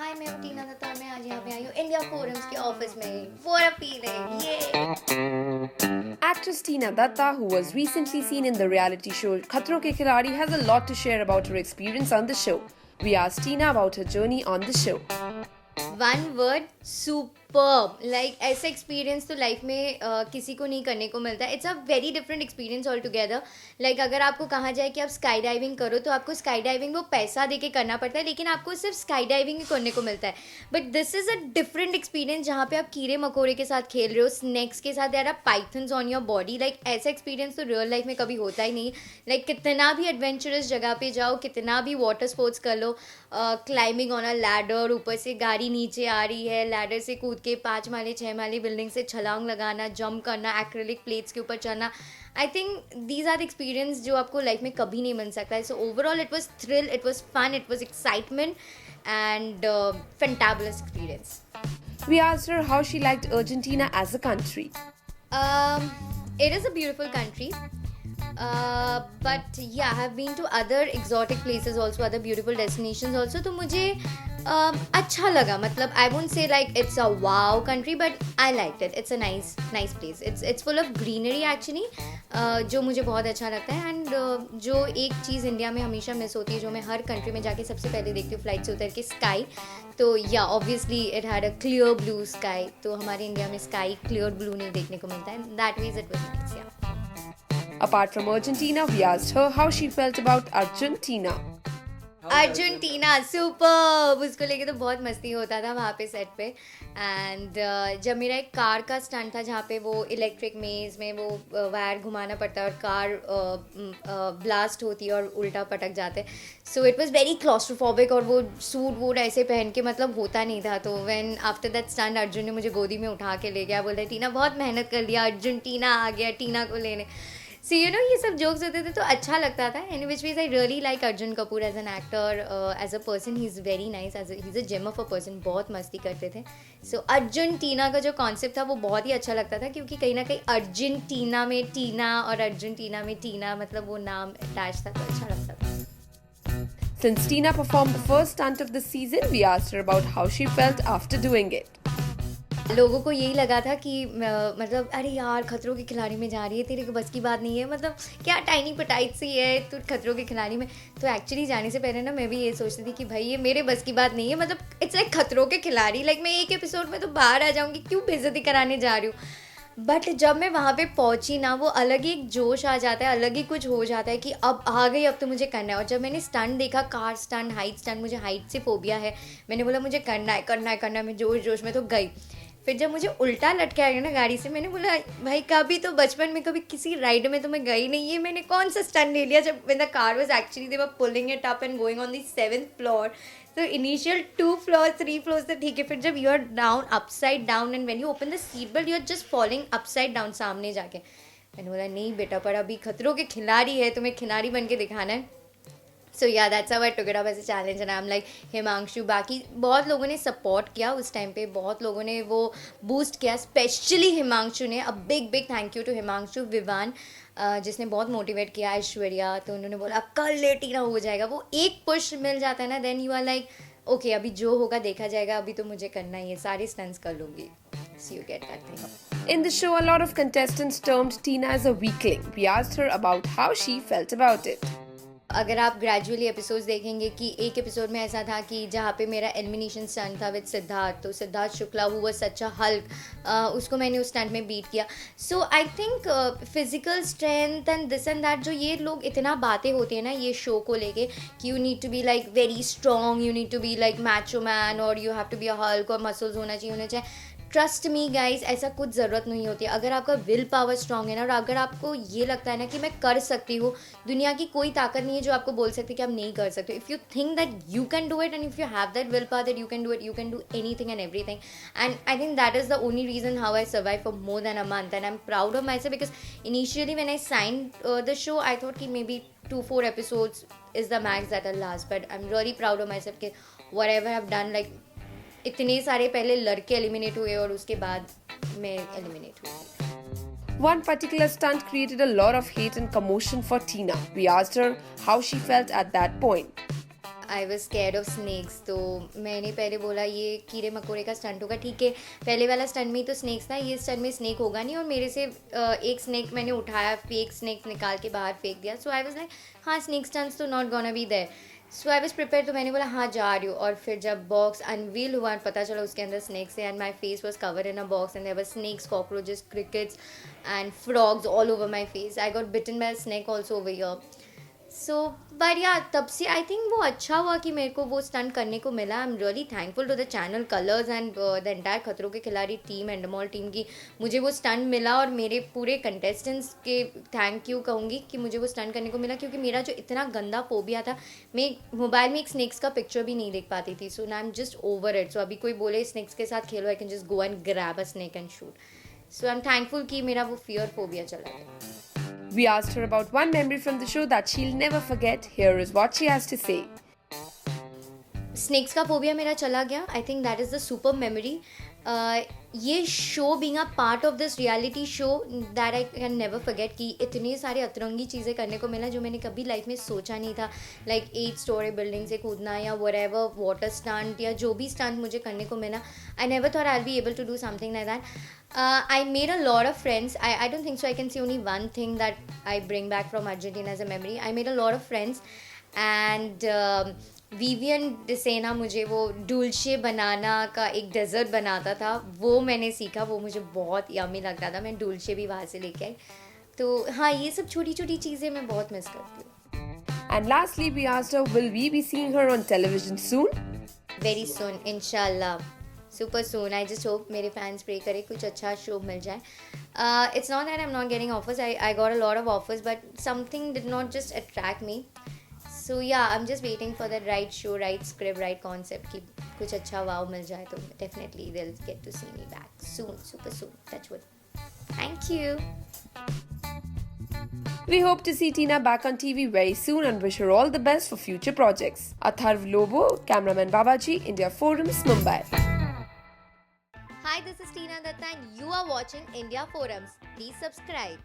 हाय मैं हूँ टीना दत्ता और मैं आज यहाँ पे आई हूँ इंडिया फोरम्स के ऑफिस में. What a feeling! ये Actress Tina Datta, who was recently seen in the reality show Khatron Ke Khiladi, has a lot to share about her experience on the show. We asked Tina about her journey on the show. One word superb. Like ऐसा experience तो life में किसी को नहीं करने को मिलता है. It's a very different experience all together. Like अगर आपको कहा जाए कि आप स्काई डाइविंग करो तो आपको स्काई डाइविंग वो पैसा दे के करना पड़ता है, लेकिन आपको सिर्फ स्काई डाइविंग ही करने को मिलता है. But this is a different experience जहाँ पे आप कीड़े मकोड़े के साथ खेल रहे हो, स्नैक्स के साथ. There are pythons on your body. Like ऐसा एक्सपीरियंस तो रियल लाइफ में कभी होता ही नहीं. लाइक कितना भी एडवेंचरस जगह पे जाओ, कितना भी वाटर स्पोर्ट्स कर लो, क्लाइंबिंग ऑन अ लैडर, ऊपर से गाड़ी नीचे आ रही है, लैडर से कूद के 5 माले 6 माले बिल्डिंग से छलांग लगाना, जंप करना, एक्रेलिक प्लेट्स के ऊपर चढ़ना. I think these are experience जो आपको लाइफ में कभी नहीं मिल सकता है. So overall it was thrill, it was fun, it was excitement and fantabulous experience. We asked her how she liked Argentina as a country. It is a beautiful country. But yeah, I have been to other exotic places also, other beautiful destinations also. तो मुझे अच्छा लगा. मतलब I won't say like it's a wow country, but I liked it. It's a nice place. It's full of greenery actually, जो मुझे बहुत अच्छा लगता है. एंड जो एक चीज़ इंडिया में हमेशा मिस होती है, जो मैं हर कंट्री में जाके सबसे पहले देखती हूँ फ्लाइट से उतर के, स्काई. तो या obviously it had a clear blue sky. तो हमारे इंडिया में स्काई क्लियर ब्लू नहीं देखने को मिलता है. That means it was nice. या Apart from Argentina, we asked her how she felt about Argentina. Argentina super. उसको लेके तो बहुत मस्ती होता था वहाँ पे सेट पे. एंड जब मेरा एक कार का स्टंट था जहाँ पे वो इलेक्ट्रिक मेज में वो वायर घुमाना पड़ता है और कार ब्लास्ट होती है और उल्टा पटक जाते हैं. So it was very claustrophobic और वो सूट वूट ऐसे पहन के मतलब होता नहीं था. तो when after that stunt Arjun ने मुझे गोदी में उठा के ले गया, बोलते टीना बहुत मेहनत कर लिया, अर्जेंटीना आ गया टीना को लेने. सो यू नो ये सब जोक्स होते थे तो अच्छा लगता था. In which weeks I really like Arjun Kapoor as an actor, as a person he is very nice, he is a gem of a person. बहुत मस्ती करते थे. सो अर्जेंटीना का जो कॉन्सेप्ट था वो बहुत ही अच्छा लगता था, क्योंकि कहीं ना कहीं अर्जेंटीना में टीना और अर्जेंटीना में टीना मतलब वो नाम अटैच था, तो अच्छा लगता था. Since Tina performed the first stunt of the season, we asked her about how she felt after doing it. लोगों को यही लगा था कि मतलब अरे यार खतरों के खिलाड़ी में जा रही है, तेरे को बस की बात नहीं है, मतलब क्या टाइनी पटाइट सी है तो खतरों के खिलाड़ी में. तो एक्चुअली जाने से पहले ना मैं भी ये सोचती थी कि भाई ये मेरे बस की बात नहीं है. मतलब इट्स लाइक खतरों के खिलाड़ी, लाइक मैं एक एपिसोड में तो बाहर आ जाऊँगी, क्यों बेइज्जती कराने जा रही हूँ. बट जब मैं वहाँ पे पहुँची ना, वो अलग ही एक जोश आ जाता है, अलग ही कुछ हो जाता है कि अब आ गई, अब तो मुझे करना है. और जब मैंने स्टंट देखा, कार स्टंट, हाइट स्टंट, मुझे हाइट से फोबिया है, मैंने बोला मुझे करना है करना है करना है. मैं जोश में तो गई. फिर जब मुझे उल्टा लटका गया ना गाड़ी से, मैंने बोला भाई कभी तो बचपन में कभी किसी राइड में तो मैं गई नहीं, ये मैंने कौन सा स्टंट ले लिया. जब when the car was actually they were pulling it up and going on the 7th floor. तो इनिशियल 2 फ्लोर 3 फ्लोर से ठीक है, फिर जब you are down upside down and when you open the seat belt you are just falling upside down सामने जाके. मैंने बोला नहीं बेटा, पर अभी खतरों के खिलाड़ी है, तुम्हें खिलाड़ी बन के दिखाना है. So yeah that's how I took it up as a challenge and I am like Himanshu. बाकी बहुत लोगों ने सपोर्ट किया उस टाइम पे, बहुत लोगों ने वो बूस्ट किया, स्पेशली हिमांशु ने. A big thank you to Himanshu. Vivaan जिसने बहुत मोटिवेट किया, ऐश्वर्या, तो उन्होंने बोला कल लेट ही ना हो जाएगा. वो एक पुश मिल जाता है ना, then you are like okay अभी जो होगा देखा जाएगा, अभी तो मुझे करना ही है, सारे स्टंट्स कर लूँगी. So you get that thing. In the show, a lot of contestants termed Tina as a weakling. We asked her about how she felt about it. अगर आप ग्रेजुअली एपिसोड्स देखेंगे कि एक एपिसोड में ऐसा था कि जहाँ पे मेरा एलिमिनेशन स्टंट था विद सिद्धार्थ, तो Siddharth Shukla who was such a hulk, उसको मैंने उस स्टंट में बीट किया. So I think physical strength and this and that, जो ये लोग इतना बातें होती है ना ये शो को लेके कि you need to be like very strong, you need to be like macho man और you have to be a hulk और मसल्स होना चाहिए. ट्रस्ट मी गाइज, ऐसा कुछ ज़रूरत नहीं होती. अगर आपका विल पावर स्ट्रांग है ना, और अगर आपको ये लगता है ना कि मैं कर सकती हूँ, दुनिया की कोई ताकत नहीं है जो आपको बोल सकती है कि आप नहीं कर सकते. If you think that you can do it and if you have that will power that you can do it, you can do anything and everything. And I think that is the only reason how I survive for more than a month. And I am proud of my self because initially when I signed the show I thought कि may be 2-4 episodes is the max that I'll last. But I'm really proud of myself कि whatever I've done, like इतने सारे पहले लड़के eliminate हुए और उसके बाद मैं एलिमिनेट हुई. One particular stunt created a lot of hate and commotion for Tina. We asked her how she felt at that point. I was scared of snacks, तो मैंने पहले बोला ये कीड़े मकोड़े का स्टंट होगा, ठीक है पहले वाला स्टंट में ही तो स्नैक्स था, ये स्टंट में स्नैक होगा नहीं, और मेरे से एक स्नैक मैंने उठाया, फेक स्नैक निकाल के बाहर फेंक दिया. सो आई वॉज लाइक हाँ स्नैक स्टंट्स तो not gonna be there. So I was prepare, तो मैंने बोला हाँ जा रही हूँ. और फिर जब बॉक्स अनवील हुआ पता चला उसके अंदर स्नैक्स है, and my face was cover in a box and there were snakes, cockroaches, crickets and frogs all over my face. I got bitten by a snake also over here. So but yeah तब से I think वो अच्छा हुआ कि मेरे को वो stunt करने को मिला. I am really thankful to the channel Colors and the entire Khatron ke खिलाड़ी टीम, एंडमॉल टीम की मुझे वो स्टंट मिला, और मेरे पूरे कंटेस्टेंट्स के थैंक यू कहूँगी कि मुझे वो स्टंट करने को मिला, क्योंकि मेरा जो इतना गंदा फोबिया था, मैं मोबाइल में एक स्नैक्स का पिक्चर भी नहीं देख पाती थी. So I am just over it. So अभी कोई बोले स्नैक्स के साथ खेलो, I can just go and grab a snake and shoot. So I am thankful कि मेरा वो फियर फोबिया चला गया. We asked her about one memory from the show that she'll never forget. Here is what she has to say. Snakes का phobia मेरा चला गया. I think that is the super memory. ये show being a part of this reality show that I can never forget, कि इतने सारे अतरंगी चीज़ें करने को मिला जो मैंने कभी लाइफ में सोचा नहीं था. लाइक 8 स्टोरी बिल्डिंग से कूदना या व्हाटएवर, वाटर स्टंट या जो भी स्टंट मुझे करने को मिला, I never thought I will be able to do something like that. I made a lot of friends. I don't think so. I can see only one thing that I bring back from Argentina as a memory. I made a lot of friends, and Vivian Dsena मुझे वो डुल्शे बनाना का एक desert बनाता था, वो मैंने सीखा, वो मुझे बहुत यम्मी लगता था. मैं डुल्शे भी वहाँ से लेके आई. तो हाँ, ये सब छोटी छोटी चीज़ें मैं बहुत मिस करती हूँ. And lastly, we asked her, will we be seeing her on television soon? Very soon, inshallah. Super soon. I just hope मेरे fans pray करे कुछ अच्छा शो मिल जाए. It's not that I'm not getting offers. I got a lot of offers, but something did not just attract me. So yeah, I'm just waiting for the right show, right script, right concept कि कुछ अच्छा wow मिल जाए, तो definitely they'll get to see me back soon, super soon. Touch wood. Thank you. We hope to see Tina back on TV very soon and wish her all the best for future projects. Atharv Lobo, cameraman Babaji, India Forums, Mumbai. Hi, this is Tina Datta and you are watching India Forums. Please subscribe.